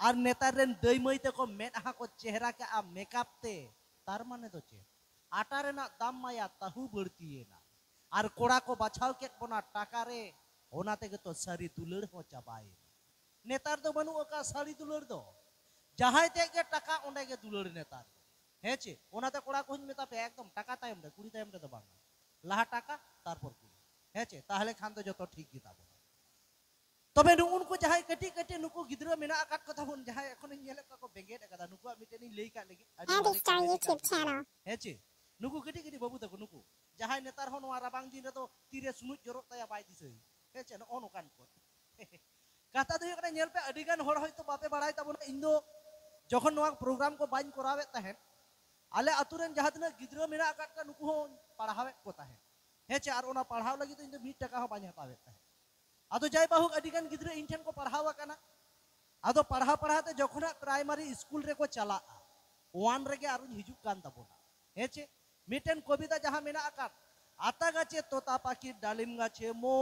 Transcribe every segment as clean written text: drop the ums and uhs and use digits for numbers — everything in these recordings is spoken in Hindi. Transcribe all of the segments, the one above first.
আর নেতার রেন দই মইতে কো মেদহা কো চেহারা কে আ মেকআপ তে তার মানে তো চে আটা রেনাক দাম মায়া তাহু বর্তিয়েনা আর কোড়া को বাছাও के बोना टाका रे ओना तेगे तो सारी दुलड़ हो चाबाए नेतार दो बनू का सारी दुलड़ दो जहां तेगे टाका ओंडे गे दुलड़ नेतार हेचे ओनाते कोड़ा को मेता पे एकदम टाका तायम रे कुड़ी तायम रे तो बांगा लाहा टाका तारपर कुड़ी हेचे ताहले खान तो जतो ठीक गिता बो तबे उनको जहां कटी कटी नुको गिद्रा मेना आकात कथा बन जहां एखन नेले का को बेंगेट कदा नुको मिटेनी लेई का लगी and start YouTube channel. हेचे नुको कटी कटी बाबू तको नुको जहां नेतार हो नवा राबांग दिन रे तो तीरे सुनुज जरत ताया बाय दिसई हेचे न ओनो कान को कथा दो एकना नेल पे अडिगान होड़ होयतो बापे बाड़ाय ताबो इन दो जखन नवा प्रोग्राम को बाइन करावे ताहेन आले अतुरेन जहां तना गिद्रा मेना आकात का नुको हो पढ़ावे को ताहेन हेचे आर ओना पढ़ाव लगी तो इन दो 20 टाका हो बाइन हतावे ताहेन आदो जाय बाहु अडिगान गिद्रा इन ठेन को पढ़ावा कना आदो पढ़ा पढ़ाते जखन प्राइमरी स्कूल रे को चला वन रे गे आरु हिजुक कान ताबोना हेचे मिटेन कविता जहां मेना आकात आता गाचे तोता पाखी डालिम गाचे मौ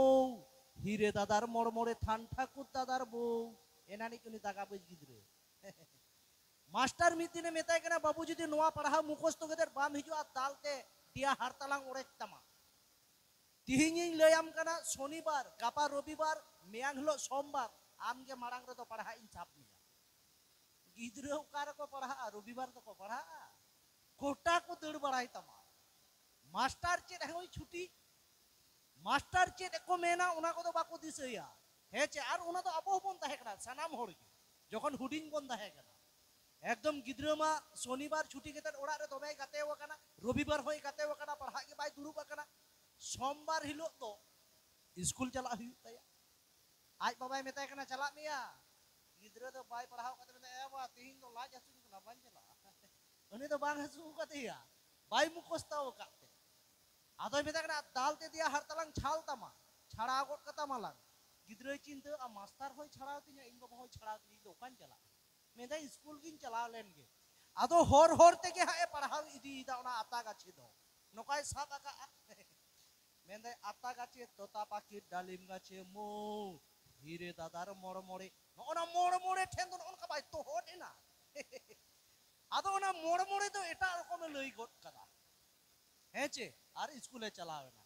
हिरे दादार मोड़मोड़े थान ठाकुर दादार बौ एनानी कुनी दागा बुझ गिद्रे मास्टर मिद दिने मेताय कना बाबू जुदी नोआ पढ़ा मुखस्त गेदर बाम हिजुआ दालते दिया हारतालांग ओड़ेक तमा तिहिंगिं लयाम कना शनिवार गापा रविवार मेयां हिलो सोमवार आमगे मारांग रे तो पढ़ा इन छाप मिया गिद्रे ओकार को पढ़ा रविवार तो को पढ़ा कोटा को दड़ बड़ाई तमा मास्टर चेद है छुट्टी मास्टर चेद को मेना उना को तो बाको दिसया हेचे आर उना तो अबो बन ताहे कना सनाम होड़ गे जखन हुडिंग बन ताहे कना एकदम गिद्रा मा शनिवार छुट्टी केते ओड़ा रे तबे गाते व कना रविवार होय गाते व कना पढ़ा के बाय दुरुब कना सोमवार हिलो तो स्कूल चला हुई ताया आज बाबाय मेताय कना चला मिया गिद्रा तो बाय पढ़ाव कते मेता ए बा तिहिं तो लाज हसु कना बान चला उनी तो बांग हसु कतेया बाय मुखस्ताव काते आदो मेता कना दालते दिया हरतलांग छाल तमा छाड़ा गोट कता मालांग गिद्रा चिंता आ मास्टर होय छाड़ाव तिया इन बाबा होय छाड़ाव ती दो कान चला मेदा स्कूल गिन चला लेन गे आदो होर होर ते के हाए पढ़ाव इदी दा ओना आता गाछे दो नोकाय साब आका मेदा आता गाछे तोता पाखी डालिम गाछे मो हिरे दादार मोड़ मोड़े ओना मोड़ मोड़े ठेन दो ओनका बाय तो होडेना आदो ओना मोड़ मोड़े तो एटा रकम लई गोट कदा हेचे आर स्कूले चलावेना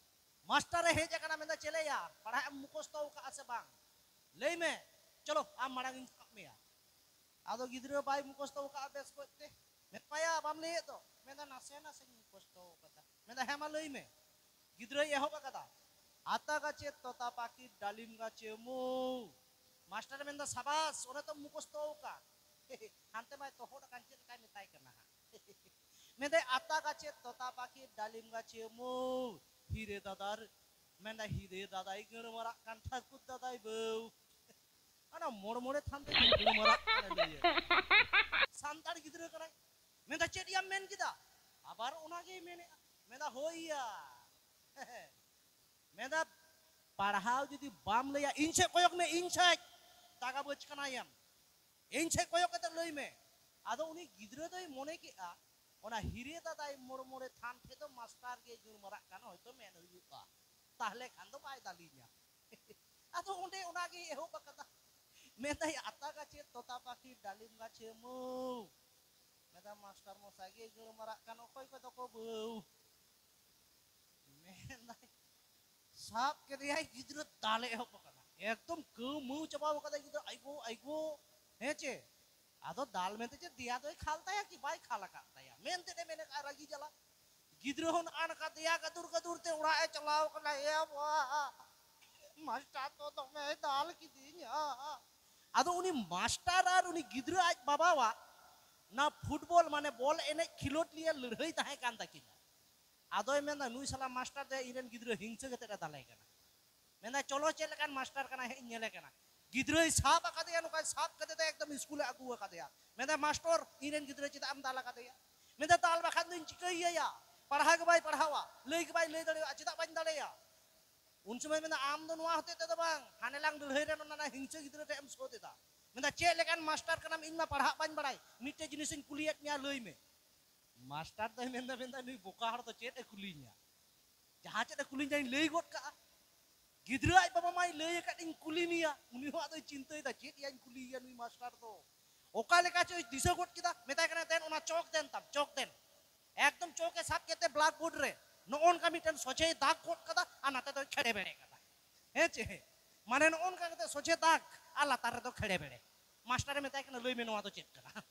मास्टर हेजे कना मेदा चलेया पढ़ा मुखस्त का से बांग लई में चलो आम मारांग मेया आदो गिद्रा बाय मुखस्त का बेस कोते मेपाया बाम ले तो मेदा नासे नासे मुखस्त कता मेदा हेमा लई में गिद्रा एहो कदा आता गाचे तोता पाखी डालिम गाचे मो मास्टर मेदा शाबाश ओने तो मुखस्त का हानते बाय तो होड़ कांचे काय मेताय कना मेदे आता गाचे तोता पाखी डालिम गाचे मो हिरे दादार मेदा हिरे दादाई गण मरा कान ठाकुर दादाई बौ ana मोड़ मोड़े थानते गण मरा कान ले सांतार गिद्रा कना मेदा चेडिया मेन किदा आबार ओना गे मेने मेदा होइया मेदा पढ़ाव जदी बाम लेया इनसे कोयक में इनसे तागा बच कना यम इनसे कोयक कते लई में आदो उनी गिद्रा दोय मने के आ ओना हिरे दादाई मोड़ मोड़े थान थे तो मास्टर गे गण मरा कान होयतो मेन हुयुका ताहले खान दो बाय दालिया आदो ओंडे ओना गे एहो बकता मेदा आता गाचे तोता पाखी डालिम गाचे मो मेदा मास्टर मोसा गे गण मरा कान ओखय को तो को बौ मेदा साब के दिया गिद्रा दाले एहो बकता एकदम क मु चबाव कदा गिद्रा आइगो हेचे आदो दाल में ते दिया तो खालता या कि बाय खाला काता या मेनते दे मेने का रागी जला गिद्रा होन आन का दिया कदूर ते उड़ा ए चलाओ कना ए वाह मास्टर तो मैं दाल की दिया आदो उनी मास्टर आर उनी गिद्रा आज बाबावा ना फुटबॉल माने बॉल एने खिलोट लिए लड़ाई ताहे कान ताकिन आदो मेना नुई साला मास्टर दे इरेन गिद्रा हिंसे गते दाले कना मेना चलो चले कान मास्टर कना हे नेले कना गिद्रा साब आकादेया नुका साब कते ते एकदम स्कूल आगु आकादेया मेदा मास्टर इरेन गिद्रा चिता आम दाल आकादेया मेदा ताल बाखान दिन चिकैया या पढ़ा के बाय पढ़ावा लई के बाय लई दड़े चिता बाñ दाड़ेया उन समय मेदा आम दो नोआ होते ते दो बांग हानेलांग लड़ाई रे ना हिंसे गिद्रा ते एम सो देता मेदा चे लेकान मास्टर कना इन मा पढ़ा बाñ बड़ाई मिटे जिनिसिन कुलियत मिया लई में मास्टर तो मेदा मेदा नुई बोका हर तो चेत ए कुलिnya जहां चेत ए कुलिnya लई गोट का गिद्रा बाबा माई लई का दिन कुली मिया उनी हो आदो चिंता दा चेत यान कुलिया नुई मास्टर तो oka leka choy disa got kita metai kana den ona chok den tam chok den ekdom choke sap kete blackboard re no on ka miten soche dag got kada anate to khede bede kada heche mane no on ka kete soche dag ala tar to khede bede master metai kana loi me no to chet kana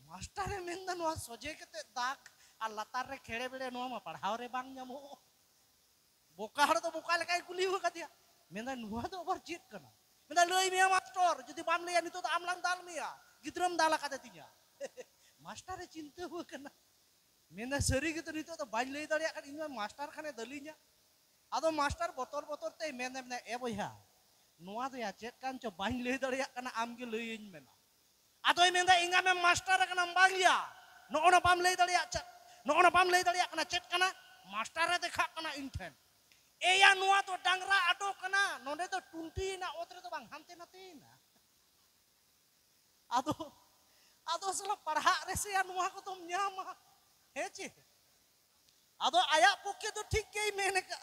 master menda no soche kete dag ala tar re khede bede no ma padhaw re bang nyamo boka har to boka lekai kuli ho kadia menda no to bar chet kana menda loi me master jodi bam leya nito to amlang dal meya gidram dala kata tinya master e cinta ho kana menda seri gitu nito to bañ lei daria kan inya master khane dalinya ado master botor botor te menda menda e boya noa to ya chet kan cho bañ lei daria kana am ge leiin mena ado menda inga me master kana bangya no ona pam lei daria chat no ona pam lei daria kana chet kana master e dekha kana inten eya noa to dangra ado kana nonde to tunti na otre to bang hante na tina ado sala parha rese ya noa ko tom nyama heche ado aya pokke to thik kei mene ka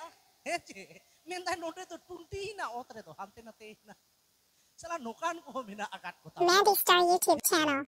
heche menda nonde to tunti na otre to hante na tina sala nokan ko mina akat ko ta Mandy Star YouTube channel.